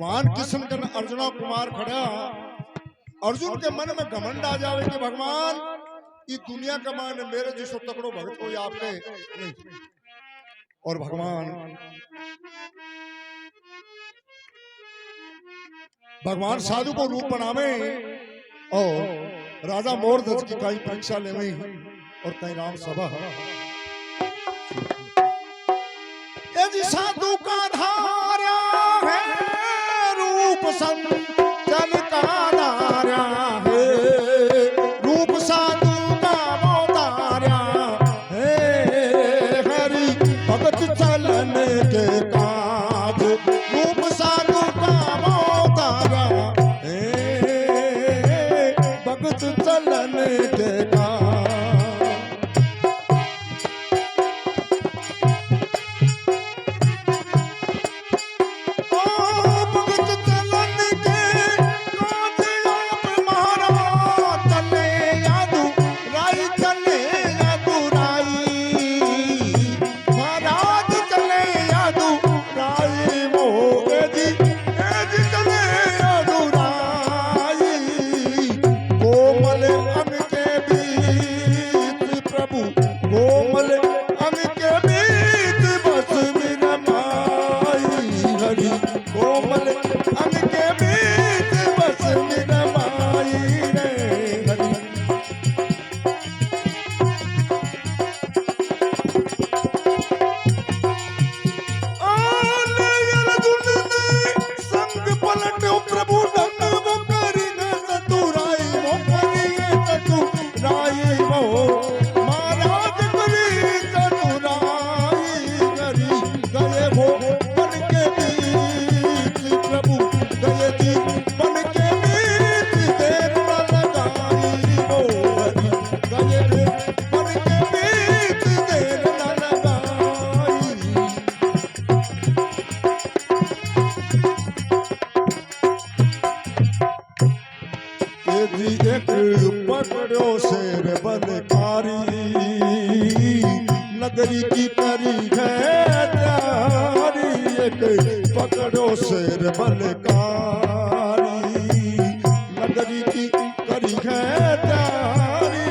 भगवान कृष्ण कन अर्जुना कुमार खड़ा। अर्जुन के मन में घमंड आ जावे कि भगवान ये दुनिया का मान मेरे जिसो तकड़ो भगत कोई आपके नहीं। और भगवान साधु को रूप बनावे और राजा मोरध्वज की कई परीक्षा लेवे और कई राम सभा। यदि साधु का धारा है रूप संतन का धारा है, रूप साधु का मोतारा है, हरि भगत चलन के काज, रूप साधु का मोतारा है, भगत चलन के काज। पकड़ो शेर बलकारी, नगरी की करी है तैयारी। एक पकड़ो शेर बलकारी, नगरी की करी है तैयारी।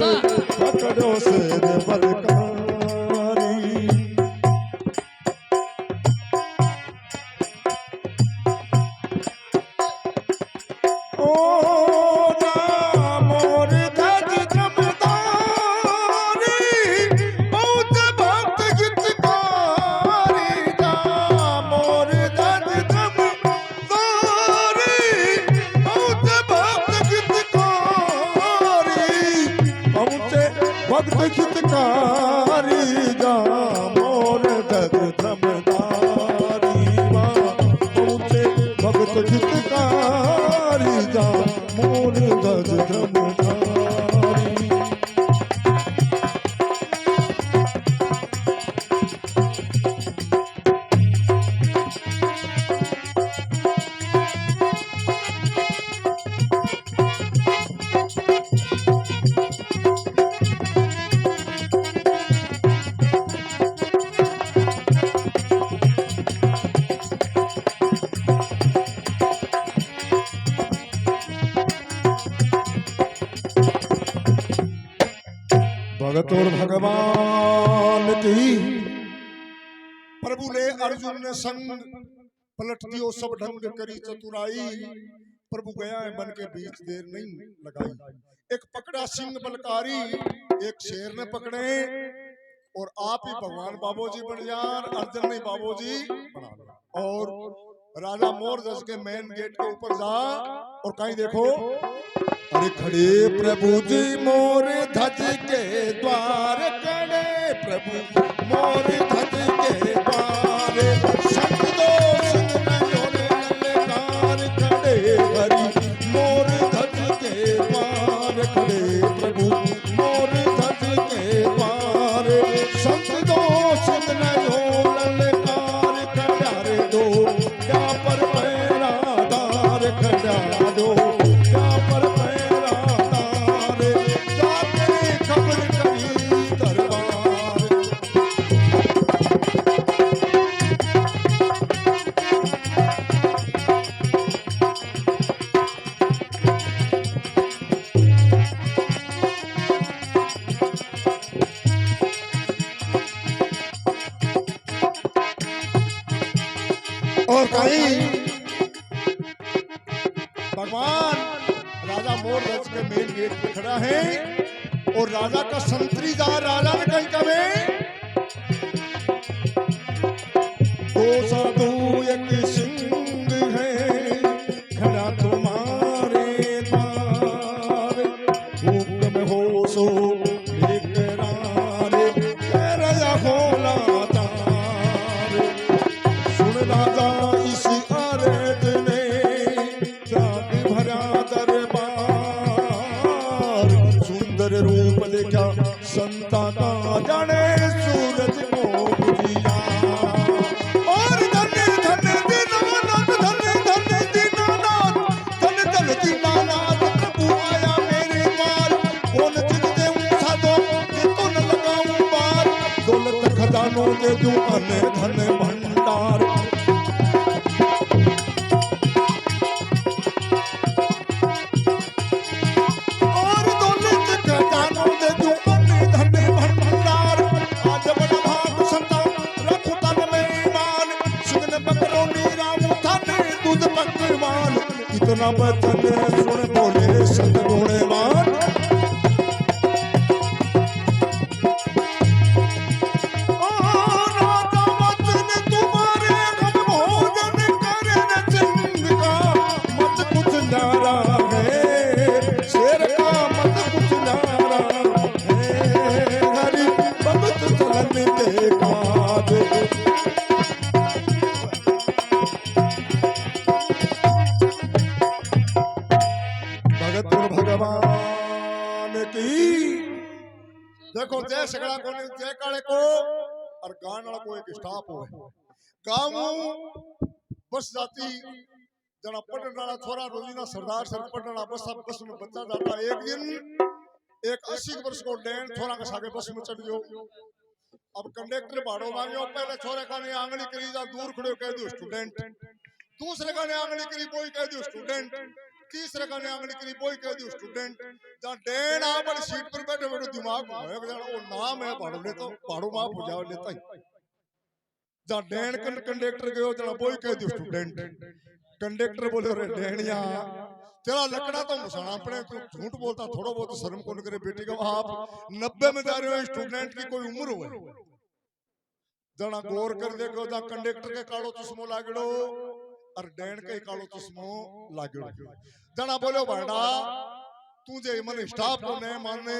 एक पकड़ो शेर बलकारी। भक्त हितकारी जा मोर दद धमदारी, पहुँचे भक्त हितकारी जा मोर दद धमदारी। भगत और भगवान की प्रभु ने अर्जुन ने संग पलट दियो सब ढंग करी चतुराई। प्रभु गया है बन के बीच देर नहीं लगाई। एक पकड़ा सिंह बलकारी, एक शेर ने पकड़े और आप ही भगवान बाबूजी बन जान, अर्जुन ने बाबूजी बना लिया। और राजा मोरध्वज के मेन गेट के ऊपर जा और कहीं देखो, अरे खड़े प्रभु जी मोर ध्वज के द्वार, खड़े प्रभु मोर ध्वज के द्वार। संत दोष ललकार, खड़े हरि मोर ध्वज के द्वार। खड़े प्रभु मोर ध्वज के द्वार, संत दोष ललकार। खड़ा रे दो क्या पर पैरा दार, खड़ा दो क्या पर भगवान राजा मोर रथ के मेन गेट पे खड़ा है और राजा का संतरी जा राजा ने कहीं कवे दो साधु एक सिंह है खड़ा तुम्हारे द्वार हुक्म हो सो लेकरारे तेरा होला तार सुन राजा इस अर्ज में जाग भरा दरबार सुंदर रूप देखा संता का जाने सूरज को बुझिया और धन धन दीनानाथ धन धन दीनानाथ धन धन दीनानाथ प्रभु आया मेरे द्वार कौन चीज देऊं साधो कि तो न लगाऊं बार दौलत खजानों दे दूं अन धन भंडार और दौलत खजानों दे दूं अन धन भंडार आज बड़ा भाग संता रखू तन में ईमान सुन बकरोनी राम धन दूध पकवान इतना बचन सुन बोले संत गुणवान राजा वचन तुम्हारे हम भोजन करे न सिंह का मत कुछ नारा है शेर का मत कुछ नारा है हरि भगत चलन देखा दे भगत भगवान की देखो जय सगड़ा को नहीं जय काले को और गान वाला को एक स्टाफ हो गाँव बस जाती जना पढ़ने वाला छोरा रोजीना सरदार सर पढ़ने वाला बस बस में बच्चा जाता एक दिन एक 80 वर्ष को डैन छोरा के सागे बस में चढ़ गयो अब कंडक्टर भाड़ो मांगो पहले छोरे का ने आंगली करी जा दूर खड़े कह दियो स्टूडेंट दूसरे का ने आंगली करी कोई कह दियो स्टूडेंट तीसरे का ने आंगली करी कोई कह दियो स्टूडेंट जहां डैन आप वाली सीट पर बैठे बैठे दिमाग में वो नाम है भाड़ो ले तो भाड़ो माफ हो जाओ लेता ही जहां डैन कंडक्टर गयो जना कोई कह दियो स्टूडेंट कंडक्टर बोले रे डैनिया तेरा लकड़ा तो मसाना अपने झूठ बोलता थोड़ा बहुत शर्म कौन करे बेटी का आप 90 में जा रहे हो स्टूडेंट की कोई उम्र हो जना गौर कर देखो जहां कंडक्टर के कालो चश्मो लागड़ो और डैन के कालो चश्मो लागड़ो जना बोलो भाड़ा तू जे मन स्टाफ को नहीं माने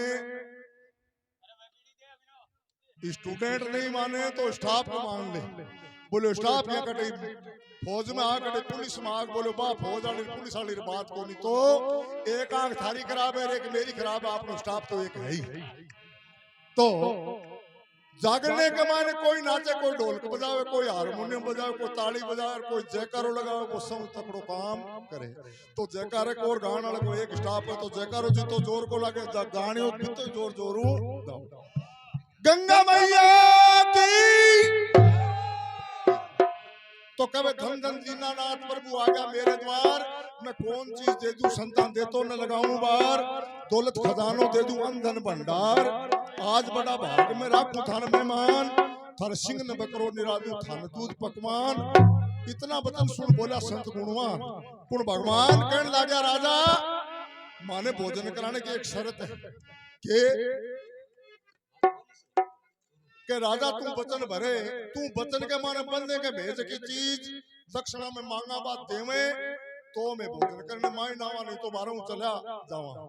स्टूडेंट नहीं माने तो स्टाफ को मान ले बोलो स्टाफ क्या कटे फौज में आ कटे पुलिस में आग बोलो बा फौज वाली पुलिस वाली बात को नहीं तो एक आंख थारी खराब है एक मेरी खराब है आपको स्टाफ तो एक है ही तो जागरने के माने कोई नाचे कोई ढोलक बजावे कोई हारमोनियम बजावे कोई ताली बजावे कोई जयकारो लगावे वो सब तकड़ो काम करे तो जयकारे को और गाने वाले को एक स्टाफ है तो जयकारो जी तो जोर को लगे गाने भी तो जोर जोरू गंगा मैया की तो कभी धन धन दीनानाथ प्रभु आ गया मेरे द्वार मैं कौन चीज दे दूं संतान दे तो न लगाऊं बार दौलत खजानो दे दूं अंधन भंडार आज बड़ा भाग में राखू थान मेहमान थर सिंह न बकरो निरादू थान दूध पकवान इतना वचन सुन बोला संत गुणवान गुण भगवान कहने लगा राजा माने भोजन कराने की एक शर्त है कि राजा तू वचन भरे तू वचन के माने बंदे के भेज की चीज दक्षिणा में मांगा बात देवे तो मैं भोजन करने माई नावा नहीं तो बारों चला जावा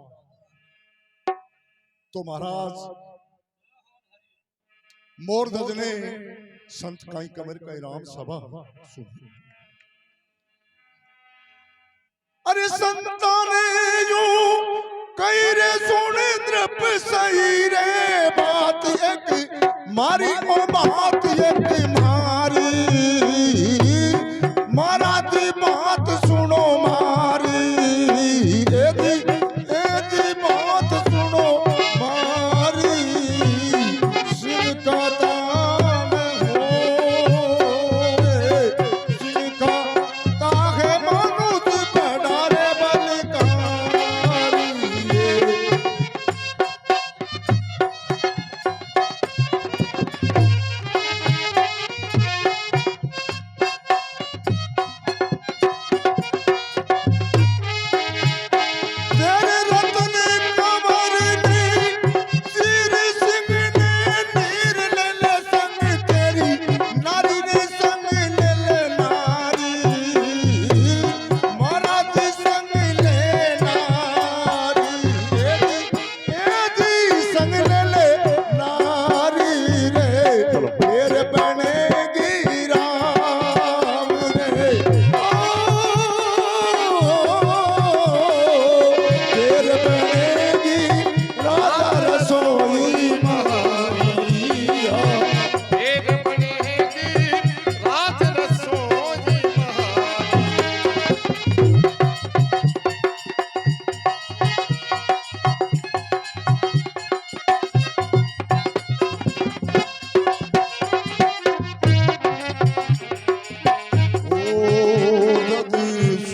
तो महाराज मोरध्वज ने संत काई कमर का राम सभा सुन अरे संताने जो कई रे सोने द्रप सही रे बात एक मारी ओ बात एक मारी मारा दी बात सुनो मारी एदी बात सुनो मारी सिर का तान हो सिर का ताहे मनुष्य पड़ारे बलकारी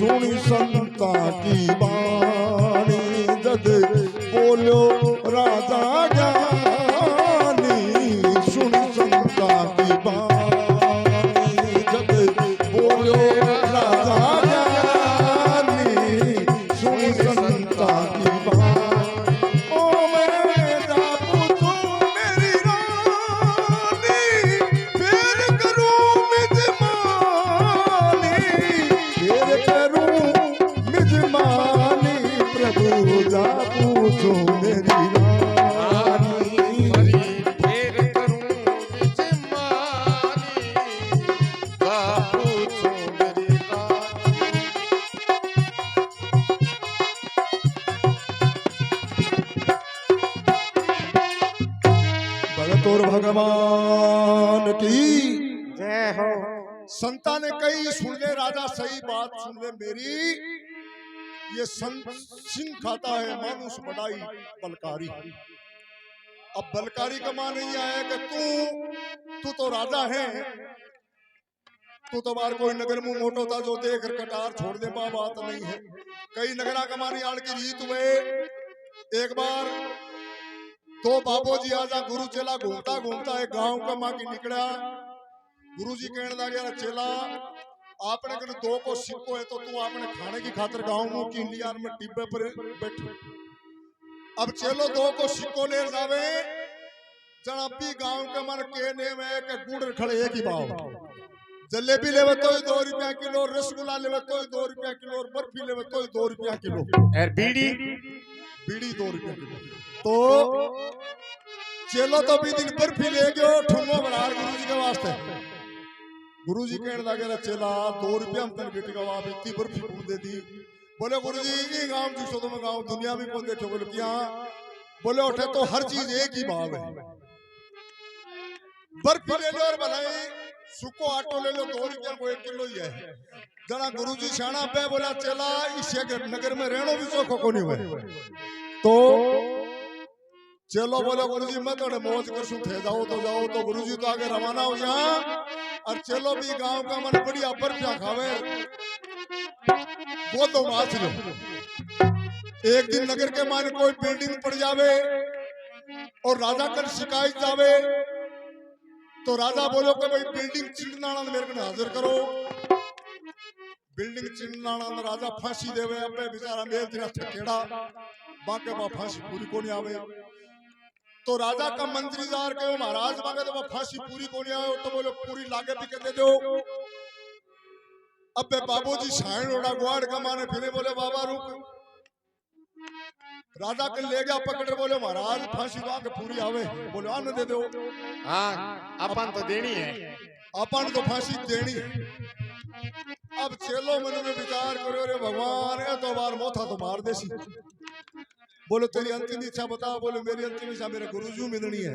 सुनी संता की बाणी जद बोलो राजा ज्ञानी सुनी संता की बाणी जद बोलो राजा ज्ञानी सुनी संता की बाणी ओ मेरा पुत्र मेरी रानी फिर करूं मिजमानी फिर करूं मिजमानी प्रभु जा पूछो मेरी रानी फिर करूं मिजमानी का पूछो मेरी रानी। भगत और भगवान की जय हो। संता ने कही सुन ले राजा सही बात सुन ले मेरी ये सिंह खाता है मानुष बड़ाई बलकारी। अब बलकारी का मान नहीं आया कि तू तो राजा है तू तो बार कोई नगर मुंह मोटो था जो देख कटार छोड़ दे बात नहीं है। कई नगरा का मानी आड़ की रीत हुए एक बार तो बाबू जी आजा गुरु चेला घूमता घूमता एक गांव का मां की निकला गुरु जी कहने लगे चेला आपने कल दो को सिक्को है तो तू आपने खाने की खातर गांव में की लिया में टिब्बे पर बैठे। अब चलो दो को सिक्को ले जावे जन अभी गांव के मन कहने में के गुड़ खड़े एक ही भाव जलेबी लेवे तो 2 रुपया किलो रसगुल्ला लेवे तो 2 रुपया किलो और बर्फी लेवे तो 2 रुपया किलो और बीड़ी 2 रुपया किलो। तो चलो तो भी दिन बर्फी ले गयो ठुमो बना गुरु जी के वास्ते। गुरु जी कहने लगे चेला 2 रुपया हम तन बेटी का वाप इतनी बर्फी कौन दे दी। बोले गुरु जी ये गांव जिसो तुम गांव दुनिया में कौन देखे बोले क्या बोले उठे तो हर चीज एक ही भाव है बर्फी ले लो और बनाई सुको आटो ले लो 2 रुपया को 1 किलो ही है। जना गुरु जी शाना पे बोला चला इस नगर में रहनो भी चोखो को नहीं हुए। तो चलो बोले गुरु जी मैं थोड़े मौज करसूं थे जाओ तो गुरु जी तो आगे रवाना हो जा और चलो भी गांव का मन बढ़िया बर्फिया खावे वो तो माच लो। एक दिन नगर के मान कोई बिल्डिंग पड़ जावे और राजा कर शिकायत जावे तो राजा बोलो कि भाई बिल्डिंग चिड़नाना मेरे को हाजिर करो। बिल्डिंग चिड़नाना राजा फांसी देवे अबे बेचारा मेल दिन थकेड़ा बाके बा फांसी पूरी को नहीं आवे। तो राजा का मंत्रीदार कहो महाराज मांगे तो फांसी पूरी को नहीं आवे तो बोलो पूरी लागे भी के दे दो। अबे बाबूजी साइन ओड़ा गुआड़ का माने फिरे बोले बाबा रुक राजा के ले गया पकड़ बोले महाराज फांसी तो आके पूरी आवे बोले आने दे दो। हाँ अपन तो देनी है अपन तो फांसी देनी है। अब चलो मन में विचार करो रे भगवान ये तो बार मोथा तो मार देसी। बोलो तेरी अंतिम इच्छा बता बोले मेरी अंतिम इच्छा मेरे गुरुजी मिलनी है।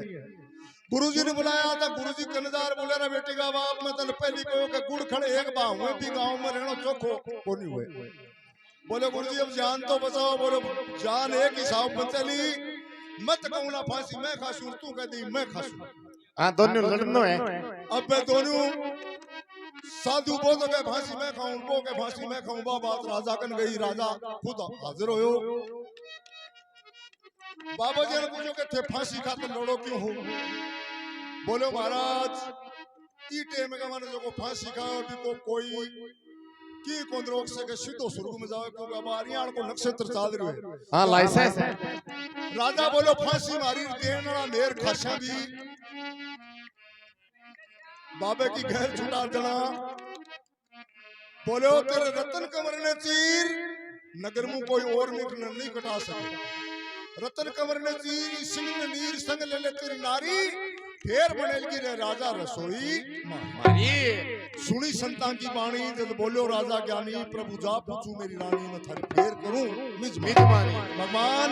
गुरुजी ने बुलाया था गुरुजी कनदार बोले ना बेटी का बाप मैं तन पहली कहो कि गुड़ खड़े एक बाव में भी गांव में रहना चोखो को नहीं हुए। बोले गुरुजी अब जान तो बचाओ बोलो जान एक हिसाब में चली मत कहूं ना फांसी मैं खासूं तू कह दी मैं खासूं। हाँ दोनों लड़नो है। अब मैं दोनों साधु बोलो के फांसी मैं खाऊं वो के फांसी मैं खाऊं बात राजा कन गई राजा खुद हाजिर हो। बाबा जी ने पूछो कि थे फांसी खातर लड़ो क्यों हो। बोलो महाराज ई टेम का माने जो को फांसी खाओ भी को कोई की कौन रोक सके सीधो स्वर्ग में जाओ क्योंकि अब आरियाण को नक्षत्र चाल रहे। हाँ लाइसेंस राजा बोलो फांसी मारी देने वाला मेर खासा भी बाबे की घर छुटा जना। बोलो तेरे रतन कमर ने चीर नगर में कोई और मिट नहीं कटा सके। रतन कमर ने चीर सिंह ने नीर संग ले ले तेरी नारी फेर बनेगी रे राजा रसोई मारी। सुनी संता की बाणी जब बोलो राजा ज्ञानी प्रभु जा पूछू मेरी रानी मैं थारी फेर करूं मिजमानी। भगवान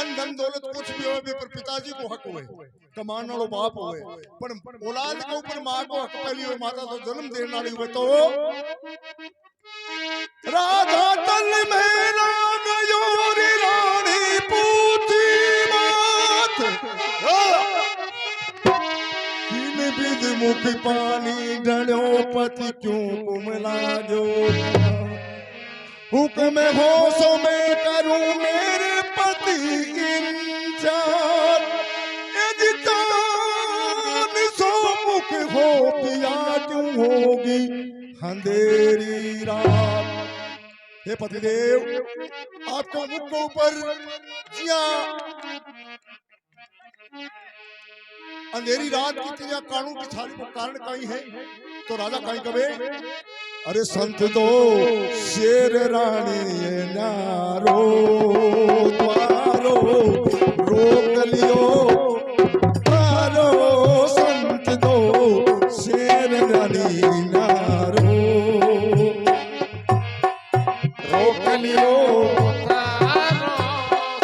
अन धन दौलत कुछ भी हो पर पिताजी को हक हुए कमान वालो बाप हुए पर औलाद के ऊपर मां को हक पहली हो माता तो जन्म देने वाली हुए। तो राजा तल में राम योरी रानी पूछी बात विध मुख पानी ढलो पति क्यों कुमला जो हुक्म हो सो मैं करूं मेरे पति इंजार सो मुख हो पिया क्यों होगी अंधेरी रात। हे पतिदेव आपको मुख के ऊपर जिया अंधेरी रात की तिया कानून की छाली को कारण कहीं है तो राजा कहीं कवे अरे संत दो शेर रानी नारो द्वारो रोक लियो द्वारो संत दो शेर रानी नारो रोक लियो तारो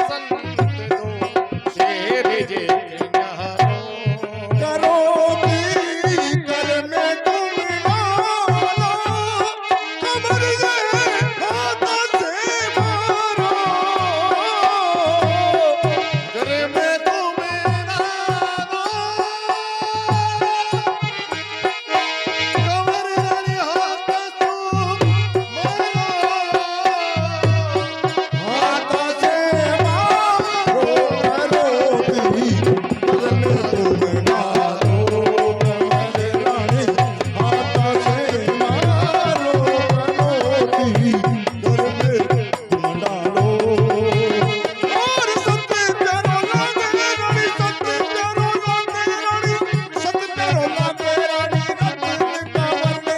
संत दो शेर जे किनारो। करो की कर में तुम डालो कमर से हाथों से मारो घर में तुम डालो कमर रे हाथ तुम मारो हाथों से मारो करो की कर में तुम डालो कमर रानी हाथों से मारो करो की कर में तुम डालो और सत्य प्यारो लागे रानी सत्य प्यारो लागे रानी सत्य प्यारो लागे रानी रतन का वर्णन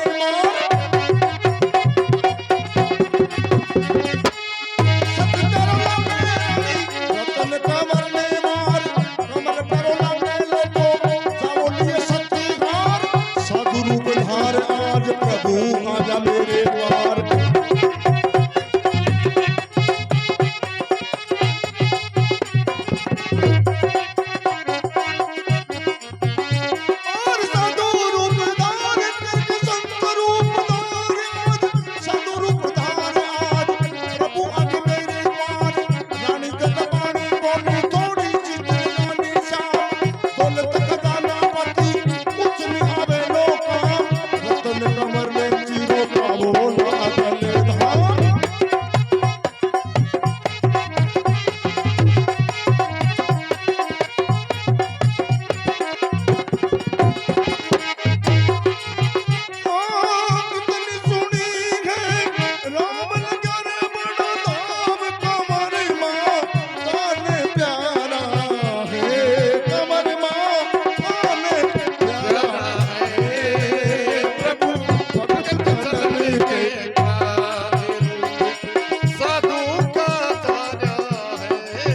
सत्य प्यारो लागे रानी रतन का वर्णन मार कमर प्यारो लागे लोगो जाओ लिए सत्य हार साधु रूप धार आज प्रभु आजा मेरे द्वार। और साधु रूप धार करके संत रूप धार आज साधु रूप धार आज प्रभु आज मेरे द्वार। रानी जगबानी बोली थोड़ी चित्र रानी श्याम दौलत खजाना पति कुछ नहीं आवे लो काम रतन कमर में चीरो पावो लागल धाम। कितनी सुनी है राम नगर बड़ा धाम कमर माँ ताने प्यारा है कमर माँ ताने प्यारा है प्रभु भगत चरण के साधु का तारा है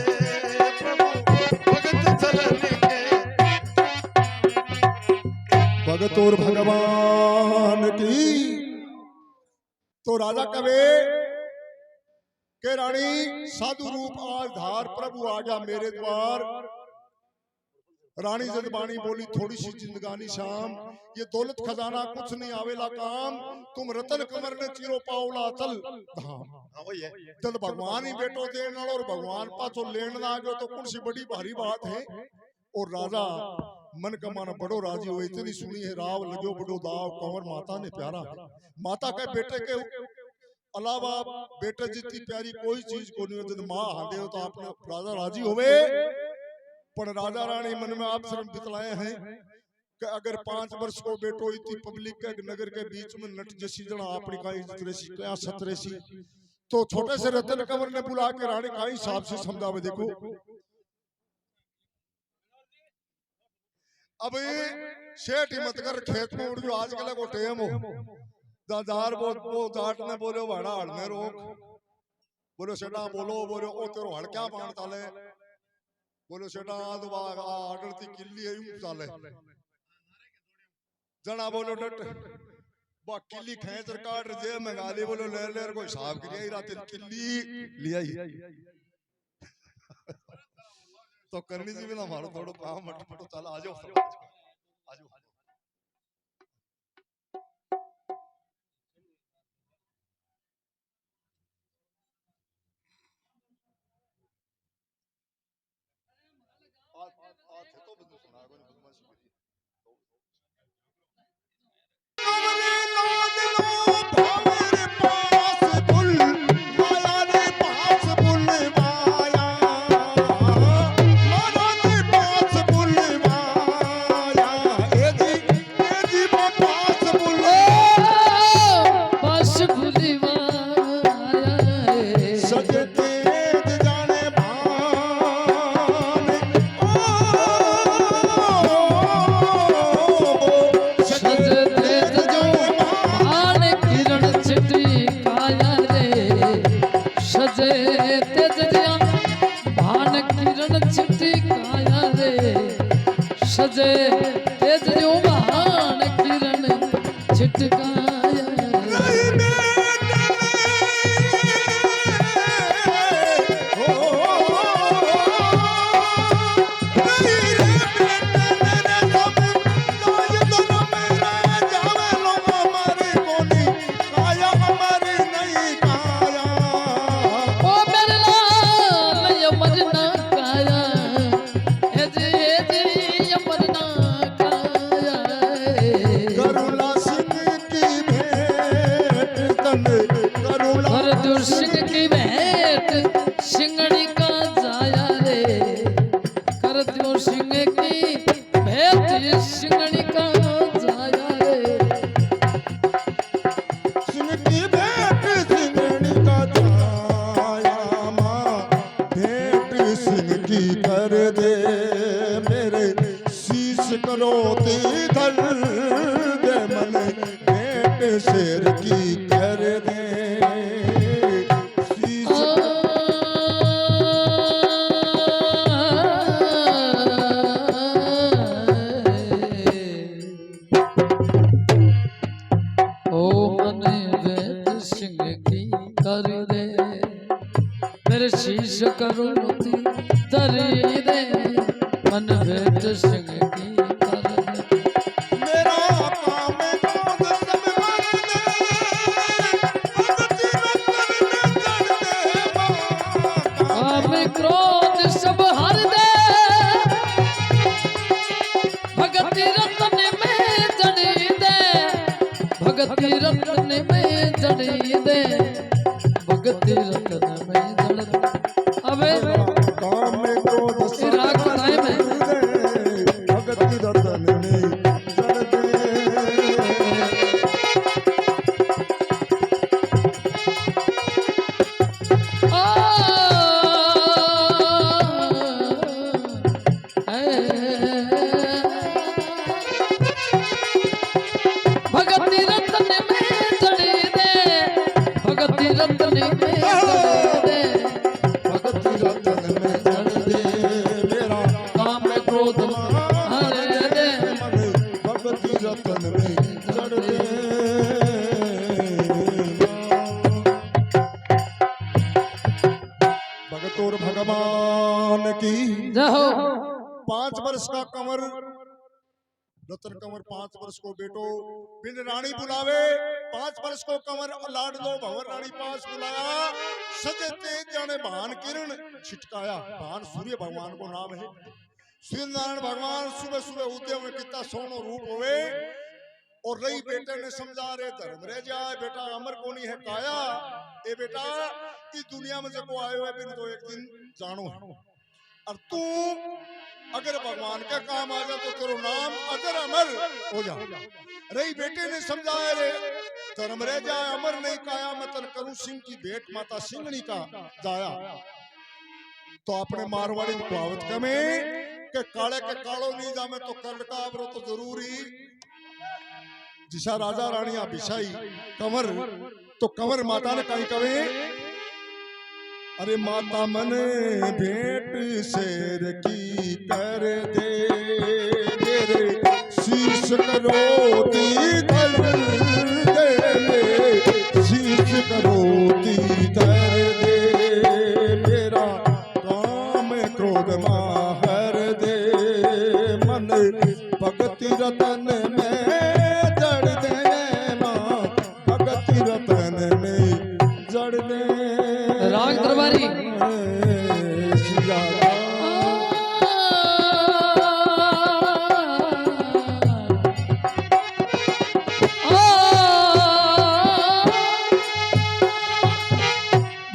प्रभु भगत चलन के। भगत और भगवान की तो राजा कवे के रानी साधु रूप आज धार प्रभु आजा मेरे द्वार। रानी जदबानी बोली थोड़ी सी जिंदगानी शाम ये दौलत खजाना कुछ नहीं आवेला काम तुम रतन कमर ने चिरो पावला तल धाम। हाँ वही है। जब भगवान ही बेटो देने वाला और भगवान पाछो लेन ना गयो तो कौन सी बड़ी भारी बात है। और राजा मन का माना बड़ो राजी हो इतनी सुनी है राव लगो बड़ो दाव कंवर माता ने प्यारा है। माता के बेटे के अलावा बेटे जितनी प्यारी कोई चीज को नहीं जब माँ हांडे हो तो आपने राजा राजी होवे। पर राजा रानी मन में आप शर्म बितलाए हैं कि अगर 5 वर्ष को बेटो इतनी पब्लिक के नगर के बीच में नट जैसी जना आपनी का इज्जत रेसी क्या सत रेसी तो छोटे से रतन कंवर ने बुला के रानी का हिसाब से समझावे। देखो अब सेठ मत कर खेत में उड़ जो आजकल को टेम हो दादार वो जाट ने बोले भाड़ा हड़ने रोक बोलो सेठा बोलो बोलो ओ तेरो हड़ क्या मान चाले बोलो सेठा तो आगलती किल्ली है यूं चाले जना बोलो डट बा किल्ली खेच काट जे मंगाली बोलो ले ले को हिसाब करिया ही रात किल्ली लिया ही तो करनी जी भी ना मारो थोड़ा काम मटपटो चल आ जाओ आ जाओ। आज तो बंदू सुना को बदमाशी करी कमरे लाड लो भावर पास दुल दे तेज जो महान किरण छिटकाया नहीं ओ मेरे लाल यमर ना काया हे जी यमर ना काया करुणा सिंह की भेंट तन करुणा और दुर्सिंह की भेंट सिंगड़ी का जाया रे कर दो सिंह की भेंट सिंगड़ी का जाया रे सिंह की भेंट सिंगड़ी का जाया माँ भेंट सिंह की कर दे मेरे शीश करो ते धर दे मन भेंट शेर की कर दे शीश ओ मन भेंट सिंह की कर दे मेरे शीश करो धरी दे मन भेंट सिंह की कर दे मेरा काम क्रोध सब मर दे भगति रतन में जड़ दे भगति रतन में जड़ी दे भगति रतन में जड़ दे अबे काम क्रोध सब राग बताए मैं भगति रतन में जड़ दे आ भगति रतन में जड़ी दे भगति रतन में जड़ी दे भगति रतन में जड़ दे मेरा काम क्रोध हर दे मन भगति रतन में जड़ दे भगतोर भगवान की जहो 5 वर्ष का कंवर रतन कंवर 5 वर्ष को बेटो बिन रानी बुलावे 5 वर्ष को कंवर लाड दो भंवर रानी पास बुलाया सजे तेज जाने भान किरण छिटकाया भान सूर्य भगवान को नाम है सूर्य नारायण भगवान सुबह सुबह उदय में कितना सोनो रूप होवे और रही बेटे ने समझा रे धर्म रह जाए बेटा अमर को नहीं है काया ए बेटा इस दुनिया में जब आयो है बिन तो एक दिन जानो है और तू अगर भगवान का काम आ जाए तो तेरा नाम अजर अमर हो जा रही बेटे ने समझाया रे धर्म रह जाए अमर नहीं काया मैं तन करूं सिंह की भेंट माता सिंगनी का जाया तो अपने मारवाड़ी कहावत कमे के काले के कालो नहीं जामे तो कर्ण का आवरो तो जरूरी जिसा राजा रानिया बिछाई कंवर तो कंवर माता ने कहीं कवे अरे माता मन भेंट शेर की कर दे तेरे शीश करो ती धर दे शीश करो ती धर दे मेरा काम क्रोध माहर दे मन भगति रतन में जड़ दे माँ भगति रतन में जड़ दे राग दरबारी सिया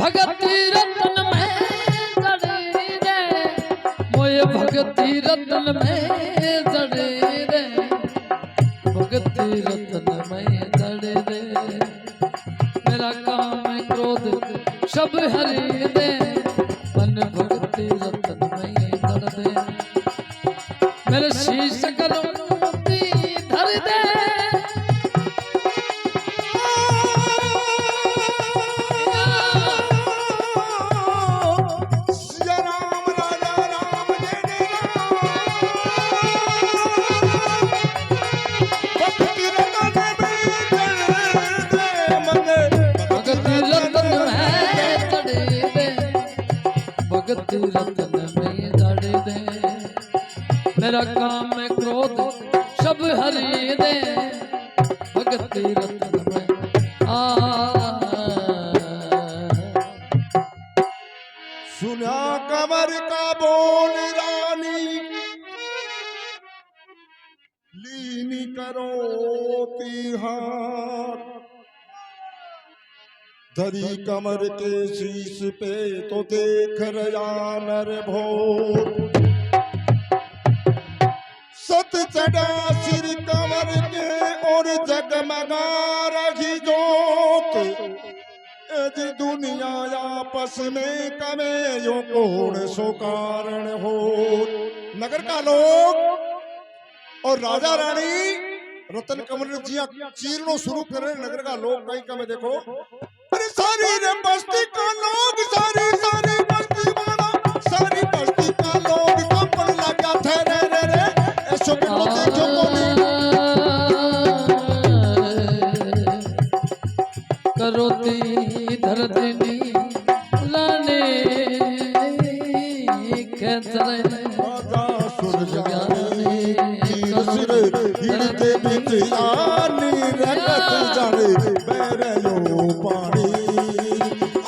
भगति रतन में जड़ी दे मोय भगति रतन में जड़ी दे भगति रतन में जड़ी दे मेरा काम क्रोध सब हरि दे मन भगति रतन में जड़ दे मेरे शीश करो धर दे सिया राम राजा राम जय जय भगत रतन में जड़ दे मेरा काम में क्रोध सब हरि दे भगत रतन में सुना कमर का बोल रानी लीनी करो तिहार धरी कमर के शीश पे तो देख रया नर भोर सत चढ़ा सिर कमर के और जगमगा रही जोत यदि दुनिया आपस में कमे यो कोण सो कारण हो। नगर का लोग और राजा रानी रतन कमर जिया चीरनो शुरू करे। नगर का लोग कहीं कमे देखो अरे सारी रे बस्ती का लोग सारी सारी बस्ती वाला सारी बस्ती का लोग कंपन लगा थे रे रे रे ऐसो के तो देखो करोती धरती लाने खेतरे राजा सुरजानी ससुर हिरदे बिटियानी रगत जाने बेरे यो पानी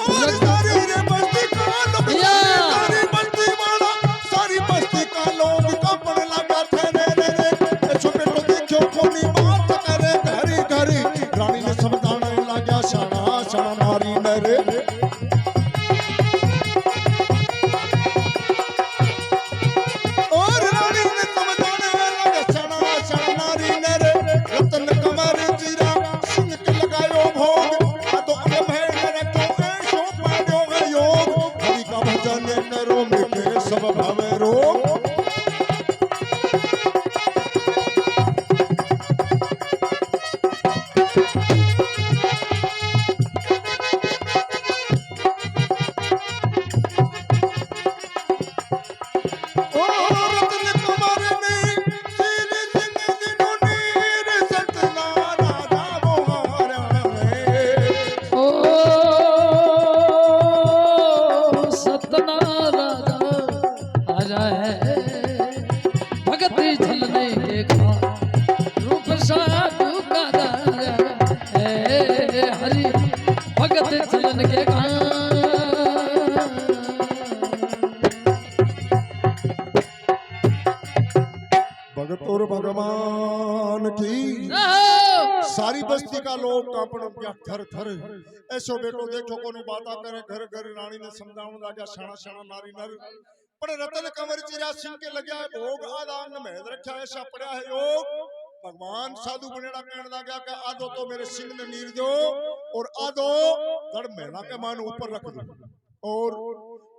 और सारी रे बस्ती का लोग सारी बस्ती वाला सारी बस्ती का लोग कंपन लगा थे रे रे रे छोटे तो देखो कोनी बात करे घरी घरी रानी ने समझाने लगा शाना शाना मारी न रे और रानी ने समझाने लगा शाना शाना मारी न रे रतन कमर जीरा सिंह के लगायो भोग तो अलम है रखो ऐसो पाड्यो है योग हरि का भजन करो मिटे सब भावे रोग भगत और भगवान की सारी बस्ती का लोग कापड़ गया थर थर ऐसो बेटो देखो कोनी बाता करे घर घर रानी ने समझावन लागा शाना शाना नारी नर पर रतन कमर चिरा सिंह के लग्या है भोग आदांग में रखा ऐसा पड़ा है योग भगवान साधु बनेड़ा कहने लगा कि आधो तो मेरे सिंह ने नीर दो और आधो गढ़ मेला के मान ऊपर रख दो और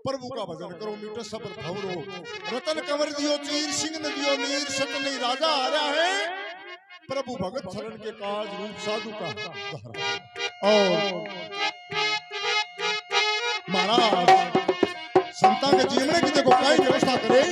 प्रभु का भजन करो मीठे सब भवरो रतन कंवर दियो चीर सिंह ने दियो नीर सत नहीं राजा आ रहा है प्रभु भगत शरण के काज रूप साधु का दोहरा और महाराज संता के जीवन की देखो काय व्यवस्था करे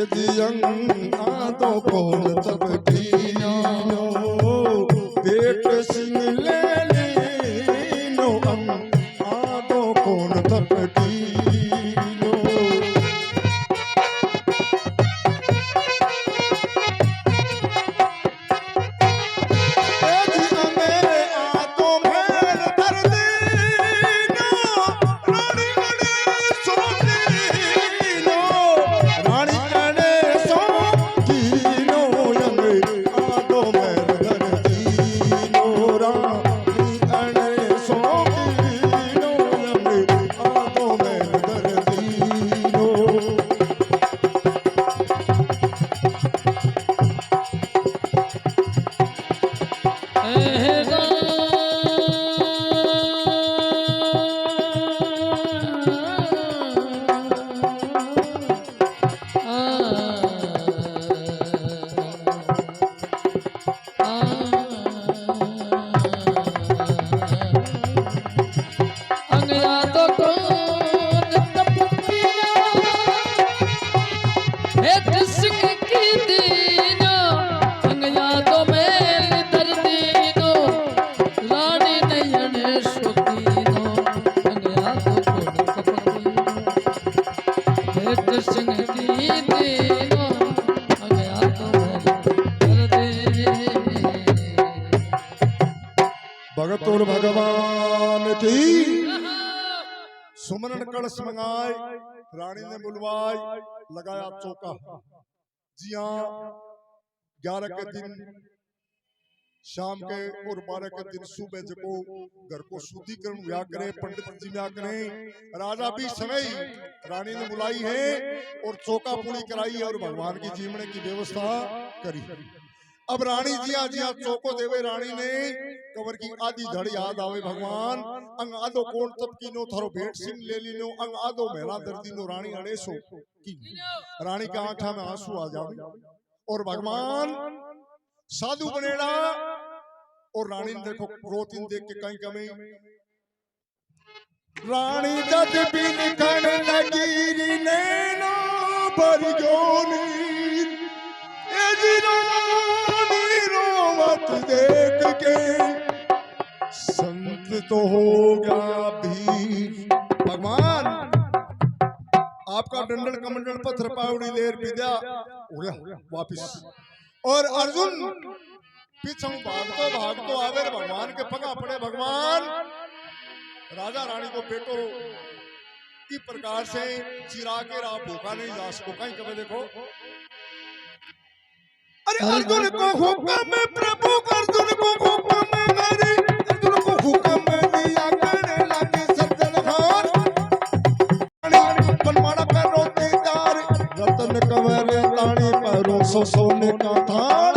दियं आदो कौन तब कीनो भेट सिंह ले लीनो आदो कौन तब कीनो भगत और भगवान की सुमरन कलश मंगाए रानी ने बुलवाई लगाया चौका। जी हाँ 11 के दिन शाम के और 12 के दिन सुबह जब घर को शुद्धिकरण हुआ करे पंडित जी में करें राजा भी समय रानी ने बुलाई है और चौका पूरी कराई है और भगवान की जीवने की व्यवस्था करी। अब रानी जिया चौको देवे रानी ने कवर की आधी धड़ी याद आवे भगवान अंग आदो कोण तब कीनो थारो भेंट सिंह ले लीनो अंग आदो मेला दर्दीनो रानी अड़ेसो की रानी का आंखा में आंसू आ जावे और भगवान साधु बनेड़ा और रानी ने देखो क्रोतिन देख के कहीं कमी रानी जद भी निकल लगी नैनो भर जोनी देख के संत तो हो गया भीर। भगवान आपका डंडल कमंडल पत्थर पावड़ी लेर विद्या वापिस और अर्जुन पीछे भागतो आवे भगवान के पगा पड़े। भगवान राजा रानी को बेटो की प्रकार से चिरा के रा भूखा नहीं जा सको कहीं कभी देखो। अरे अर्जुन को हुक्म प्रभु अर्जुन को हुक्म मेरी अर्जुन को हुक्म दिया करने लगे सज्जन हार बनवाड़ा पे रोते तार रतन कमरे ताणी पैरों सो सोने का थाल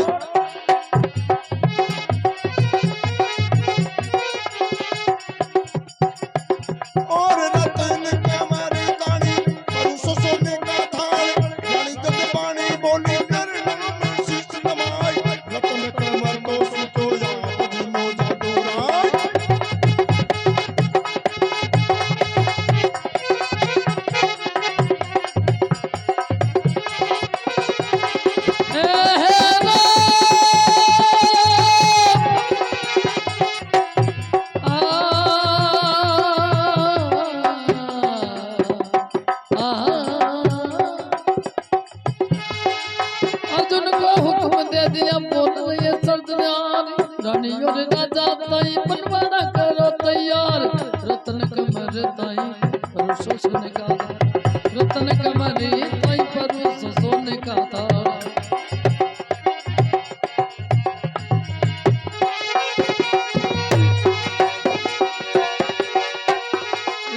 और रतन कमरे ताणी पैरों सो सोने का थाल रानी जब पानी बोले रतन कमरे ताई पर सोने का था।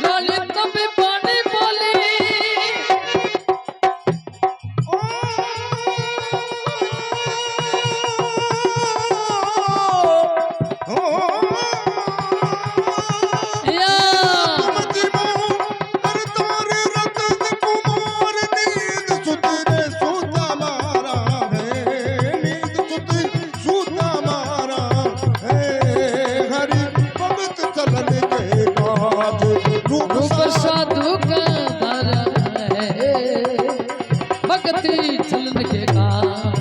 लाली तभी पानी बोली भक्ति चलन के काम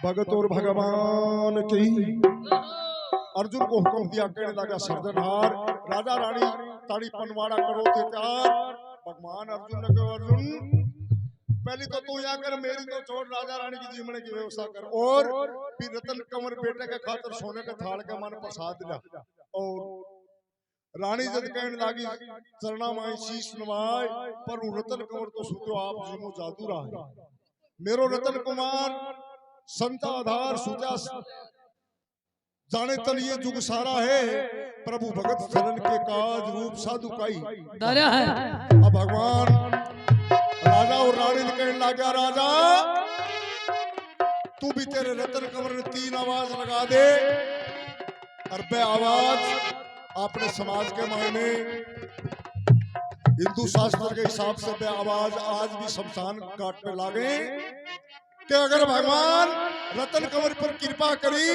भगत और भगवान की अर्जुन को हुक्म दिया कहने लगा सर्जनहार राजा रानी ताड़ी पनवाड़ा करो थे प्यार भगवान अर्जुन ने कहा अर्जुन पहले तो तू यहाँ कर मेरी तो छोड़ राजा रानी की जीवन की व्यवस्था कर और फिर रतन कंवर बेटे के खातर सोने के थाल का मन प्रसाद दिला और रानी जब कहने लगी चरणा माई शीश नवाय पर रतन कंवर तो सुतो आप जीवो जादू रहा है मेरो रतन कुमार संत आधार सुजा जाने तल ये जुग सारा है प्रभु भगत चरण के काज रूप साधु काई दारा है। अब भगवान राजा और रानी ने कहने लगा राजा तू भी तेरे रतन कंवर ने 3 आवाज लगा दे और बे आवाज अपने समाज के मायने हिंदू शास्त्र के हिसाब से बे आवाज आज भी शमशान घाट पे लागे कि अगर भगवान रतन कंवर पर कृपा करी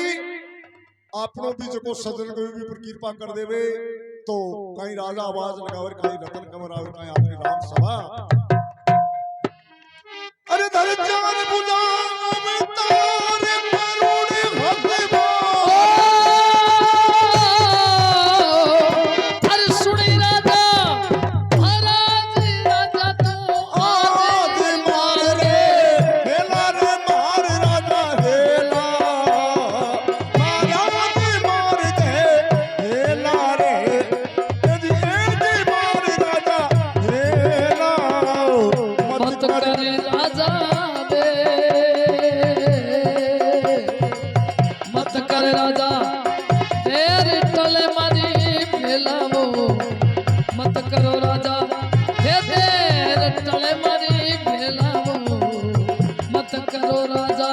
आपनों भी जो सजन को भी पर कृपा कर देवे तो कहीं राजा आवाज लगावे कहीं रतन कंवर आवे कहीं आपने राम सभा अरे धर चार बुला में तारे करुणे भगवान हर सुनी राजा महाराज राजा तो आज मार रे हेला रे मार राजा हेला महाराज मार दे हेला रे यदि मार राजा हेला मत कर राजा दे मत कर राजा तेरे टले मारी फैलावो मत करो राजा तेरे टले मारी फैलावो मत करो राजा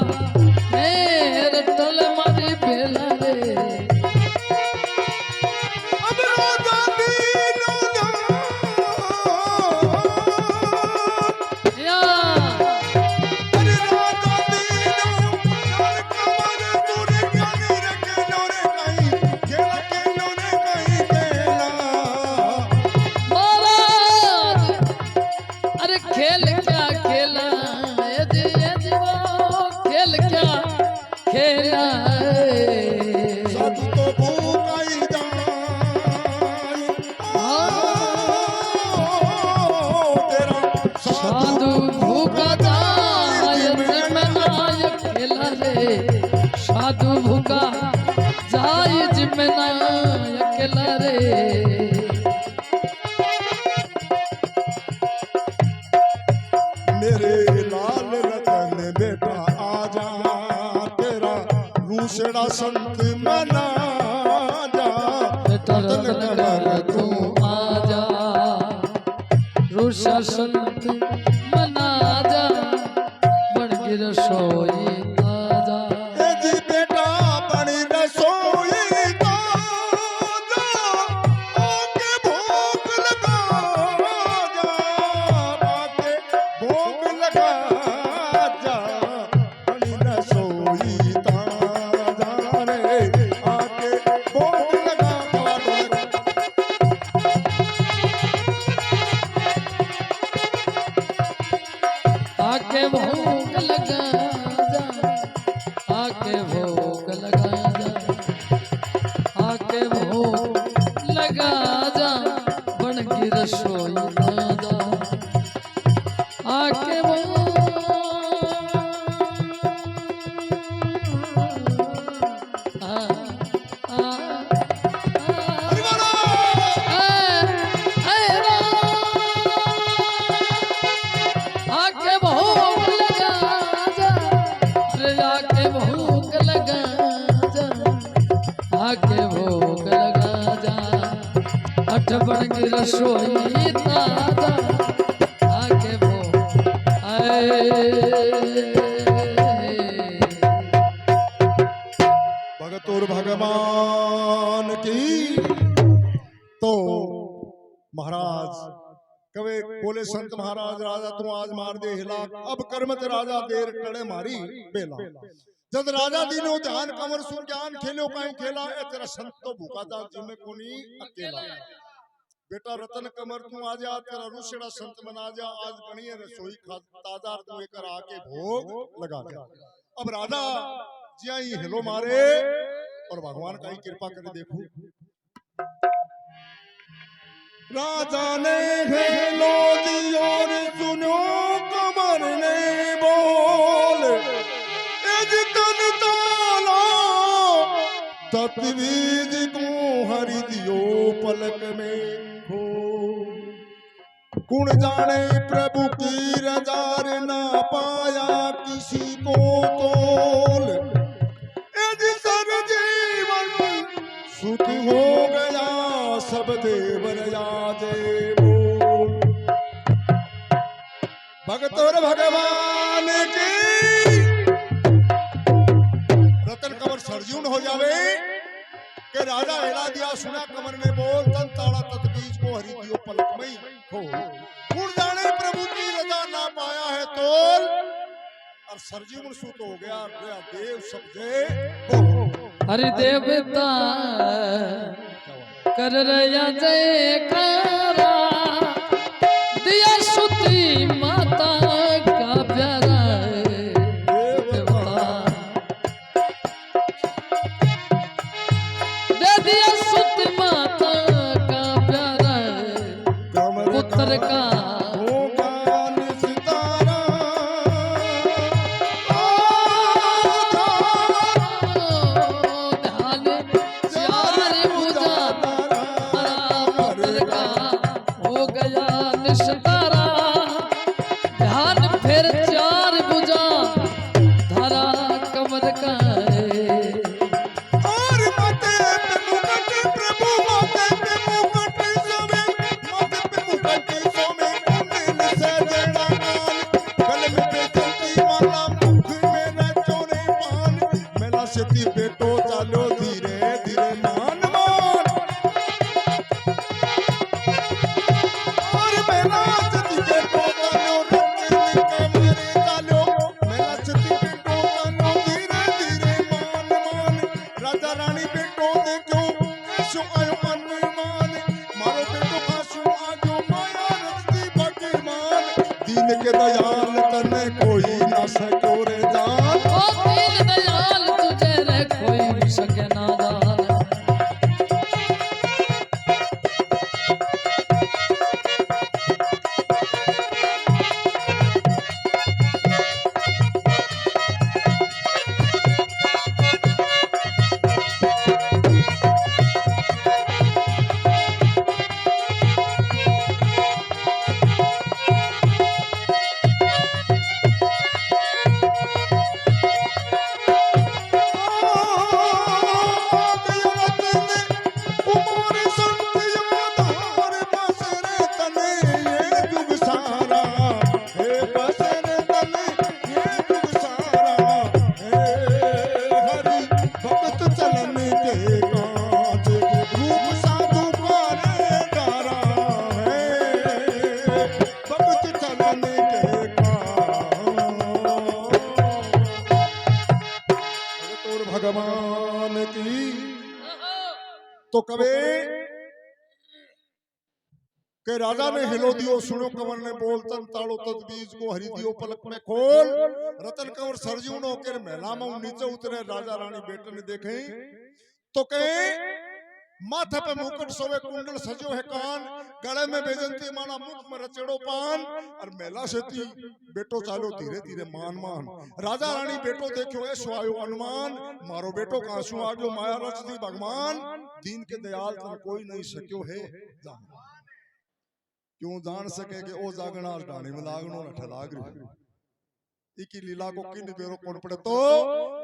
तेरे टले मारी फैला रे अब राजा दीनो या अरे राजा दीनो चल कमर तुरे गानी रखे नोरे कहीं खेला के नोरे कहीं खेला महाराज अरे खेल क्या खेला ये जीवो खेल क्या खेला सब तो भूखाई जाए तेरा साधु भूखा जाय जिमनाय खेला रे साधु भूखा जाय जिमनाय खेला रे मेरे लाल रतन बेटा आजा तेरा रूसड़ा संत मना जा बेटा रतन कर तू आजा रुषा संत मना जा बन गिर सोई आजा ए जी बेटा बड़ी रसोई ताजा आके भोग लगा जा आके भोग लगा जा बड़ी रसोई ताजा रे आके भोग लगा आके भोग लगा जा आके भोग लगा जा आके भोग लगा जा बन की रसोई दादा आके आके भोग लगा जा रे आके भोग लगा जा आके भोग लगा जा ठठ बन की रसोई ताजा आके वो आए। भगत और भगवान की। तो महाराज कवे बोले संत महाराज राजा तू आज मार दे हिला अब कर्मत राजा देर टड़े मारी बेला। जद राजा दीनो ध्यान कमर सुन ज्ञान खेलो कहीं खेला ए तेरा संत तो भूखा था जिमे कोनी अकेला। बेटा रतन कमर तू आ जा तेरा रुसड़ा संत बना जा आज बनी रसोई खा ताजा तू एक आके भोग लगा जा। अब राजा जिया ही हिलो मारे और भगवान का ही कृपा करे देखो। राजा ने हेलो दी और सुनो कमर ने बोल तन ताला तत्वीज को हरि दियो पलक में खो। गुण जाने प्रभु की रजार ना पाया किसी को तोल सर जीवन सुख हो गया सब देवर यादे बोल। भगत और भगवान की। रतन कमर सरजून हो जावे के राजा हिला दिया सुना कमर ने बोल तन ताड़ा तत्बीज को हरि दियो पलक में हो। गुण जाने प्रभु की रजा ना पाया है तोल और सरजीवन सूत हो गया देव शब्दे हरि देवता कर रया जयकारा दिया सुती माता का प्यारा देवता दे दिया सुती माता का प्यारा पुत्र का बेटो चालो धीरे धीरे मान मान और मेरा सती बेटो चालो कमरे चालो मेरा सती बेटो चालो धीरे धीरे मान मान। राजा रानी बेटो देखो कैसो आयो अनुमान मारो बेटो कासो आजो माया रचती भगवान। दीन के दयाल तने कोई ना सको रे जान ओ दीन दयाल तुझे रे कोई सके ना जान। भगवान की। तो कवे के राजा ने हिलो दियो सुनो कंवर ने बोल तन ताड़ो तदबीज को हरि दियो पलक में खोल। रतन कंवर सरजून होकर महला में नीचे उतरे राजा रानी बेटे ने देखे तो कहे माथे पे मुकुट सोवे कुंडल सजो है कान गले में बेजंती माना मुख में रचेड़ो पान और मेला सेती बेटो चालो धीरे धीरे मान मान। राजा रानी बेटो देखो ऐसो आयो अनुमान मारो बेटो कासू आजो माया रच दी भगवान। दीन के दयाल तुम कोई नहीं सक्यो है जान क्यों जान सके कि ओ जागना डाणी में लागनो न ठलाग रे इकी लीला को किन बेरो कौन पड़े तो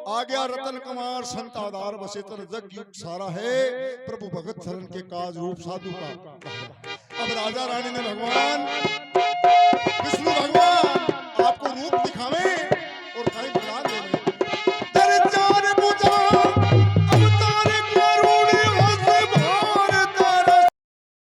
आ गया रतन कुमार संत आधार बसेतर जग युग सारा है प्रभु भगत शरण के काज रूप साधु का। अब राजा रानी ने भगवान विष्णु भगवान आपको रूप दिखावे